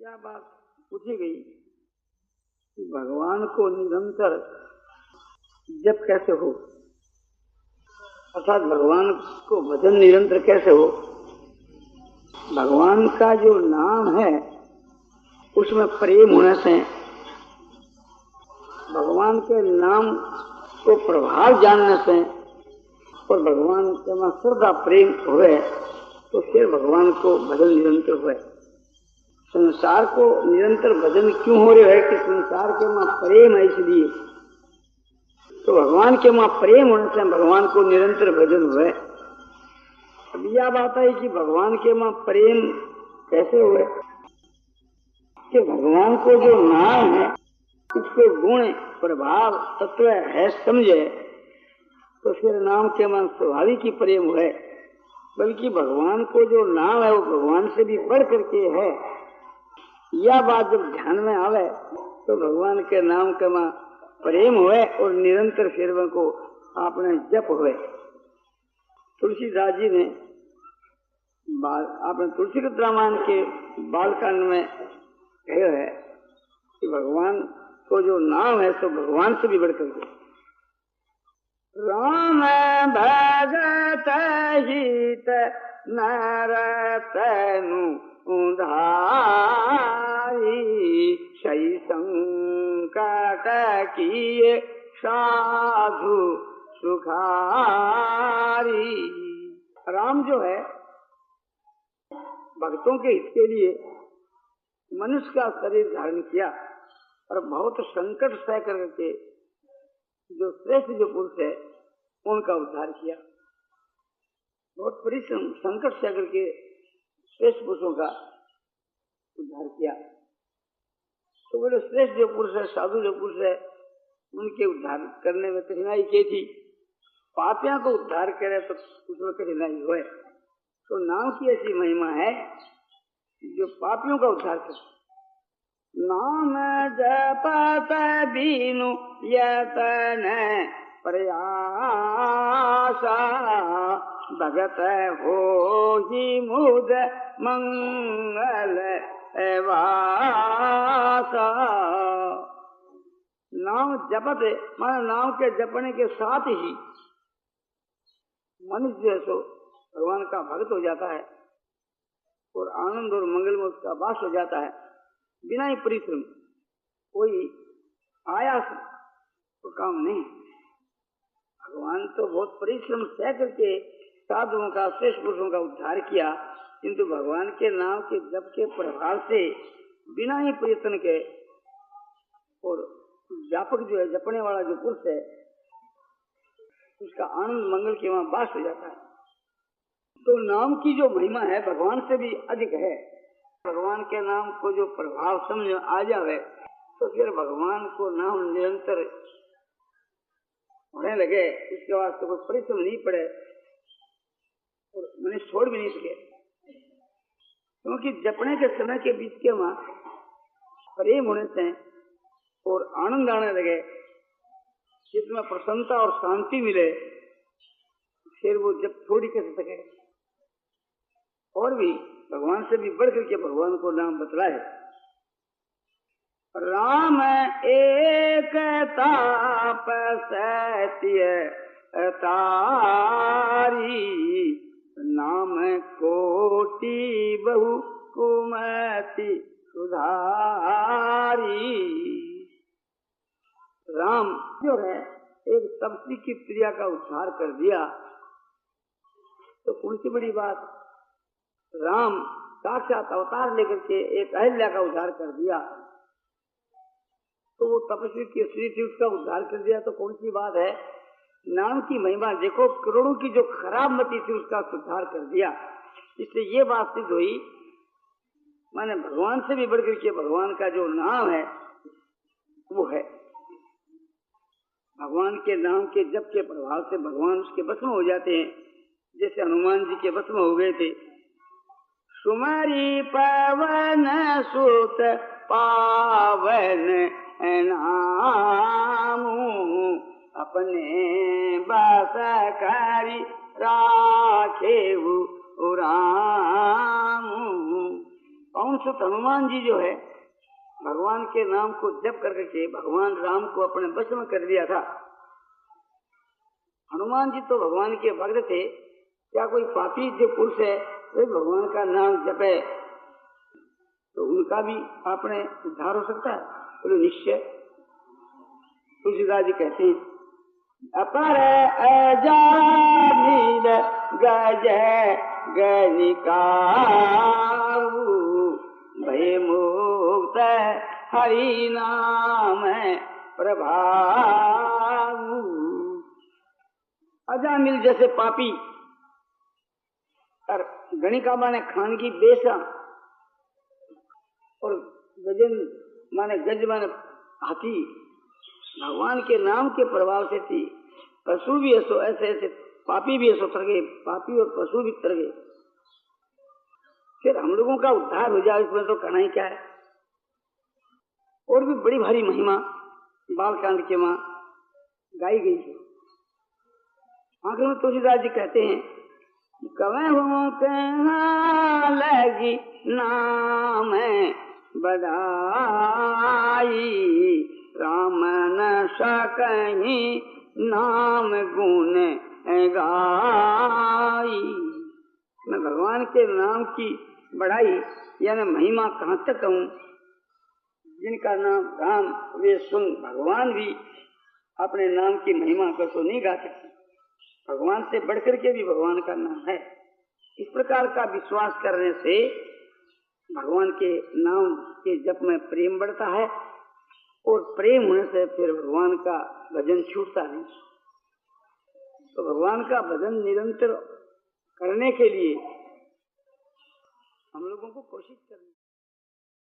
यह बात पूछी गई कि भगवान को निरंतर जप कैसे हो, अर्थात भगवान को भजन निरंतर कैसे हो। भगवान का जो नाम है उसमें प्रेम होने से, भगवान के नाम को प्रभाव जानने से और भगवान के में श्रद्धा प्रेम हुए तो फिर भगवान को भजन निरंतर हुए। संसार को निरंतर भजन क्यों हो रहे है कि संसार के मां प्रेम है, इसलिए तो भगवान के मां प्रेम होने से भगवान को निरंतर भजन हुए। अब यह बात है कि भगवान के मां प्रेम कैसे हुए कि भगवान को जो नाम है उसके गुण प्रभाव तत्व है समझे तो फिर नाम के मां स्वाभाविक ही प्रेम हुए। बल्कि भगवान को जो नाम है वो भगवान से भी बढ़ करके है। यह बात जब ध्यान में आवे तो भगवान के नाम के मां प्रेम हुए और निरंतर फिर को आपने जप हुए। तुलसीदास जी ने आपने तुलसीदास रामायण के बालकांड में कहा है कि भगवान को जो नाम है सो भगवान से भी बढ़कर के राम भगत हित नरतनु उधारी सही संकट किए साधु सुखारी। राम जो है भक्तों के हित के लिए मनुष्य का शरीर धारण किया और बहुत संकट सह करके जो श्रेष्ठ जो पुरुष है उनका उद्धार किया। बहुत परिश्रम संकट सह करके श्रेष्ठ पुरुषों का उद्धार किया। तो बोले श्रेष्ठ जो पुरुष है, साधु जो पुरुष है, उनके उद्धार करने में कठिनाई की थी। पापियों को उद्धार करे तो उसमें कठिनाई हुए। तो नाम की ऐसी महिमा है जो पापियों का उद्धार करे। नाम जपत बीनु यतन प्रयासा भगत हो ही मुद मंगल वासा। नाम जपत माना नाम के जपने के साथ ही मनुष्य जो सो भगवान का भक्त हो जाता है और आनंद और मंगल में उसका वास हो जाता है बिना ही परिश्रम। कोई आयास तो काम नहीं। भगवान तो बहुत परिश्रम सह करके साधुओं का श्रेष्ठ पुरुषों का उद्धार किया, किंतु भगवान के नाम के जप के प्रभाव से बिना ही प्रयत्न के और व्यापक जो है जपने वाला जो पुरुष है उसका आनंद मंगल के वहां वास हो जाता है। तो नाम की जो महिमा है भगवान से भी अधिक है। भगवान के नाम को जो प्रभाव समझ आ जावे तो फिर भगवान को नाम निरंतर होने लगे, इसके बाद तो कोई परिश्रम नहीं पड़े और मैंने छोड़ भी नहीं सके। क्योंकि जपने के समय के बीच के वहां प्रेम होने से और आनंद आने लगे, जिसमें प्रसन्नता और शांति मिले, फिर वो जब छोड़ कैसे सके। और भी भगवान से भी बढ़ करके भगवान को नाम बतलाए। राम एक ताप सत्य तारी नाम कोटि बहु कुमति सुधारी। राम जो है एक तपस्वी की प्रिया का उद्धार कर दिया तो कौन सी बड़ी बात। राम साक्षात अवतार लेकर के एक अहिल्या का उद्धार कर दिया तो वो तपस्वी की स्त्री थी उसका उद्धार कर दिया तो कौन सी बात है। नाम की महिमा देखो, करोड़ों की जो खराब मती थी उसका उद्धार कर दिया। इसलिए ये बात सिद्ध हुई माने भगवान से भी बढ़कर के भगवान का जो नाम है वो है। भगवान के नाम के जप के प्रभाव से भगवान उसके भस्म हो जाते हैं, जैसे हनुमान जी के भस्म हो गए थे। सुमरी पवन सुत पावन नामू अपने बस करी राखेऊ रामू। पवन सुत हनुमान जी जो है भगवान के नाम को जप करके भगवान राम को अपने वश में कर लिया था। हनुमान जी तो भगवान के भक्त थे। क्या कोई पापी जो पुरुष है वे भगवान का नाम जपे तो उनका भी आपने उद्धार हो सकता है? बोले निश्चय। तुलसीदास जी कहते हैं अपर अजामिल गज गनिकाऊ भय मुक्त हरि नाम प्रभाऊ। अजामिल जैसे पापी और गणिका माने खानगी बेसा और गजन माने गज माने हाथी भगवान के नाम के प्रभाव से थी। पशु भी ऐसो ऐसे ऐसे पापी भी ऐसो तर गए, पापी और पशु भी तर गए। फिर हम लोगों का उद्धार हो जाए इसमें तो कहना ही क्या है। और भी बड़ी भारी महिमा बालकांड के मां गाई गई है। आखिर में तुलसीदास जी कहते हैं कवहु कहना लगी नाम बधाई राम न सकहि नाम गुण गाई। मैं भगवान के नाम की बढ़ाई यानी महिमा कहाँ तक कहूँ। जिनका नाम राम वे सुन भगवान भी अपने नाम की महिमा को तो नहीं गा सकते। भगवान से बढ़कर के भी भगवान का नाम है। इस प्रकार का विश्वास करने से भगवान के नाम के जप में प्रेम बढ़ता है और प्रेम होने से फिर भगवान का भजन छूटता नहीं। तो भगवान का भजन निरंतर करने के लिए हम लोगों को कोशिश करनी।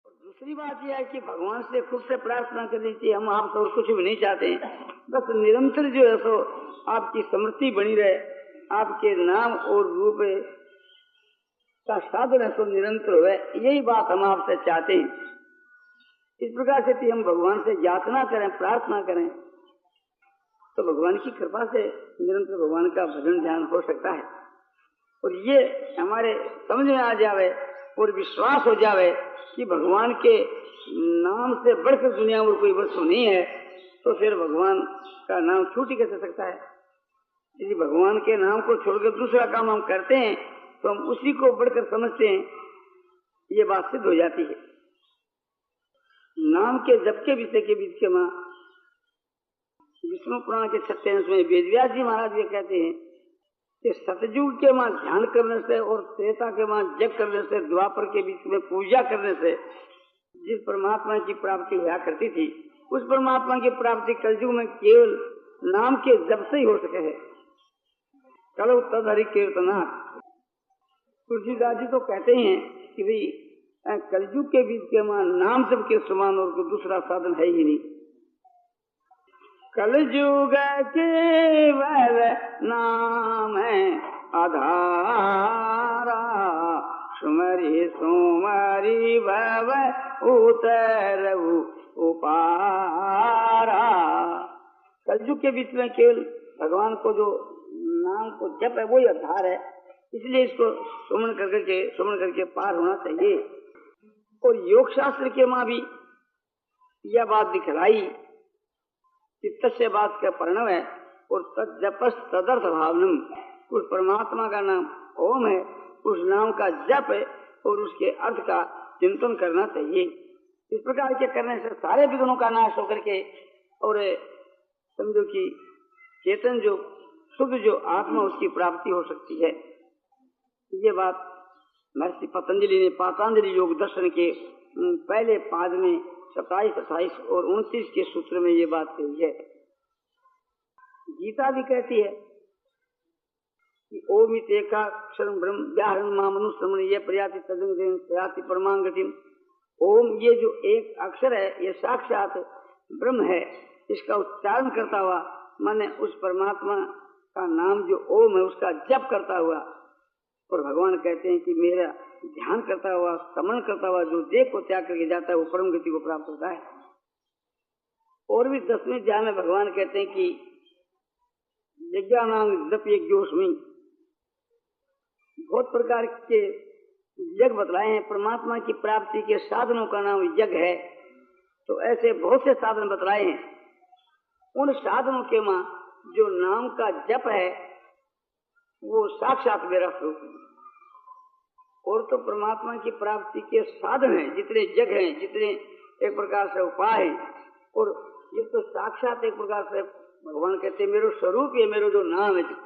और दूसरी बात यह है कि भगवान से खुद से प्रार्थना करनी चाहिए। हम आप तो कुछ भी नहीं चाहते हैं, बस निरंतर जो है सो आपकी स्मृति बनी रहे, आपके नाम और रूप का साधन है सो निरंतर हुए, यही बात हम आपसे चाहते हैं। इस प्रकार से हम भगवान से याचना करें, प्रार्थना करें तो भगवान की कृपा से निरंतर भगवान का भजन ध्यान हो सकता है। और ये हमारे समझ में आ जावे और विश्वास हो जावे कि भगवान के नाम से बढ़कर दुनिया में कोई वस्तु नहीं है, तो फिर भगवान का नाम छूट ही कैसे सकता है। यदि भगवान के नाम को छोड़कर दूसरा काम हम करते हैं तो हम उसी को बढ़कर समझते हैं, ये बात सिद्ध हो जाती है। नाम के जप के विषय के बीच के मां विष्णु पुराण के 6वें अंश में वेदव्यास जी महाराज ये कहते हैं कि सतयुग के मां ध्यान करने से और त्रेता के मां जप करने से, द्वापर के बीच में पूजा करने से जिस परमात्मा की प्राप्ति हुआ करती थी, उस परमात्मा की प्राप्ति कलयुग में केवल नाम के जप से ही हो सके है। कलो तद हरि कीर्तना। तुलसीदास जी तो कहते हैं कि भाई कलयुग के बीच के मां नाम जप के समान और कोई दूसरा साधन है ही नहीं। कलयुग केवल नाम आधारा सुमरि सुमरि भव उतरऊ उपारा। कलयुग के बीच में केवल भगवान को जो नाम को जप है वही आधार है, इसलिए इसको सुमन करके पार होना चाहिए। और योग शास्त्र के मां भी यह बात दिखलाई कि तस्य बात का परिणव है और तज्जपस तदर्थ भावनम। उस परमात्मा का नाम ओम है, उस नाम का जप है और उसके अर्थ का चिंतन करना चाहिए। इस प्रकार के करने से सारे विघ्नों का नाश होकर के और समझो कि चेतन जो शुद्ध जो आत्मा उसकी प्राप्ति हो सकती है। ये बात महर्षि पतंजलि ने पातंजलि योग दर्शन के पहले पाद में 27, 28 और 29 के सूत्र में ये बात कही है। गीता भी कहती है कि ओम एकाक्षर ब्रह्म व्याहरण मामनु श्रमण ये प्रयाति तदंग प्रयाति परमांगतिम। ओम ये जो एक अक्षर है ये साक्षात ब्रह्म है, इसका उच्चारण करता हुआ माने उस परमात्मा का नाम जो ओम है उसका जप करता हुआ, और भगवान कहते हैं कि मेरा ध्यान करता हुआ स्मरण करता हुआ जो देह को त्याग करके जाता है वो परम गति को प्राप्त होता है। और भी 10वें अध्याय में भगवान कहते हैं कि यज्ञानां जप यज्ञोस्मि। बहुत प्रकार के यज्ञ बतलाए हैं। परमात्मा की प्राप्ति के साधनों का नाम यज्ञ है। तो ऐसे बहुत से साधन बतलाए हैं। उन साधनों के मां जो नाम का जप है वो साक्षात मेरा स्वरूप है। और तो परमात्मा की प्राप्ति के साधन हैं, जितने जग हैं, जितने एक प्रकार से उपाय हैं, और ये तो साक्षात एक प्रकार से भगवान कहते हैं मेरा स्वरूप है, मेरा जो नाम है।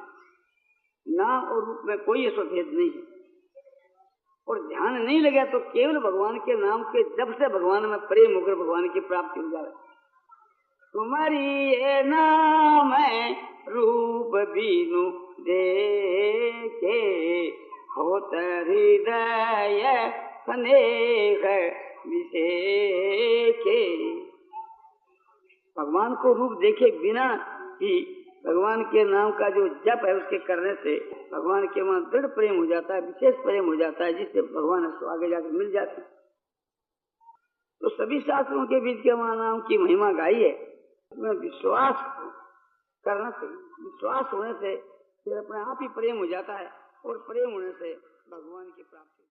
नाम और रूप में कोई ऐसा भेद नहीं है। और ध्यान नहीं लगा तो केवल भगवान के नाम के जब से भगवान में प्रेम होकर भगवान की प्राप्ति हो जाए। तुम्हारी ये नाम है रूप बीनु देखे होत हृदय स्नेह विषेके। भगवान को रूप देखे बिना ही भगवान के नाम का जो जप है उसके करने से भगवान के वहां दृढ़ प्रेम हो जाता है, विशेष प्रेम हो जाता है, जिससे भगवान उसको आगे जाकर मिल जाते। तो सभी शास्त्रों के बीच के वहां नाम की महिमा गाई है। उसमें विश्वास करना चाहिए। विश्वास होने से फिर अपने आप ही प्रेम हो जाता है, और प्रेम होने से भगवान की प्राप्ति।